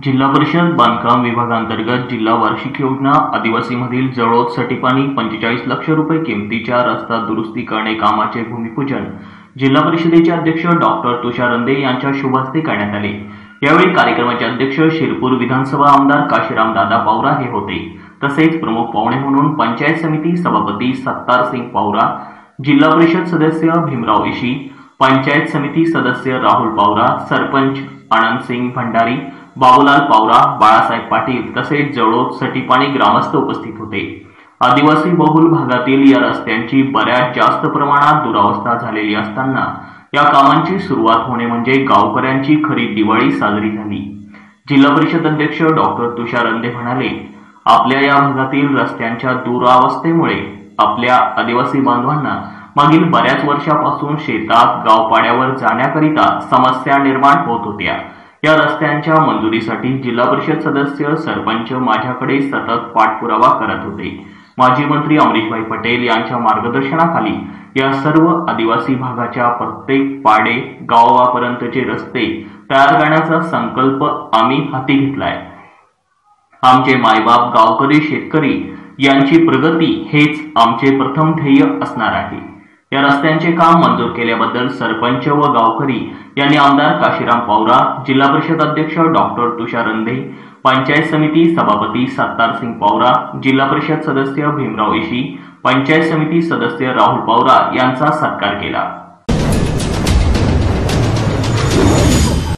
जिल्हा परिषद बांधकाम विभागांतर्गत जिल्हा वार्षिक योजना आदिवासीमधील जळोद सटीपानी 45 लाख रुपये किमतीच्या रस्ता दुरुस्ती करणे कामाचे भूमिपूजन जिल्हा परिषदेचे अध्यक्ष डॉक्टर तुषार रंधे यांच्या शुभ हस्ते करण्यात आले। यावेळी कार्यक्रमाचे अध्यक्ष शिरपूर विधानसभा आमदार काशीराम दादा पावरा हे होते। तसेच प्रमुख पाहुणे म्हणून पंचायत समिती सभापती सत्तार सिंग पावरा, जिल्हा परिषद सदस्य भीमराव इशी, पंचायत समिती सदस्य राहुल पावरा, सरपंच आनंद सिंग भंडारी, बाबूलाल पावरा, बाळासाहेब पाटील तसेच जळोद सटीपानी ग्रामस्थ उपस्थित होते। आदिवासी बहुल भागातील या रस्त्यांची बऱ्याच जास्त प्रमाणात दुरावस्था झालेली असताना या कामांची सुरुवात होणे म्हणजे गावकऱ्यांची खरी दिवाळी साजरी झाली। जिल्हा परिषद अध्यक्ष डॉक्टर तुषार रंधे म्हणाले, आपल्या या भागातील रस्त्यांच्या दुरावस्थेमुळे आपल्या आदिवासी बांधवांना मागील बऱ्याच वर्षापासून शेतात गावपाड्यावर जाण्याकरिता समस्या निर्माण होत होत्या। या रस्त्यांच्या मंजुरीसाठी जिल्हा परिषद सदस्य सरपंच माझ्याकडे सतत पाठपुरावा करत होते। माजी मंत्री अमरीशभाई पटेल यांच्या मार्गदर्शनाखाली या सर्व आदिवासी भागाच्या प्रत्येक पाडे गावापर्यंतचे रस्ते तयार करण्याचा संकल्प आम्ही हाती घेतलाय। आमचे मायबाप गावकरी शेतकरी यांची प्रगती हेच आमचे प्रथम ध्येय असणार आहे। या रस्त्यांचे काम मंजूर केल्याबद्दल सरपंच व गावकरी यांनी आमदार काशीराम पावरा, जिल्हा परिषद अध्यक्ष डॉक्टर तुषार रंधे, पंचायत समिती सभापती सत्तार सिंग पावरा, जिल्हा परिषद सदस्य भीमराव इशी, पंचायत समिती सदस्य राहुल पावरा यांचा सत्कार केला।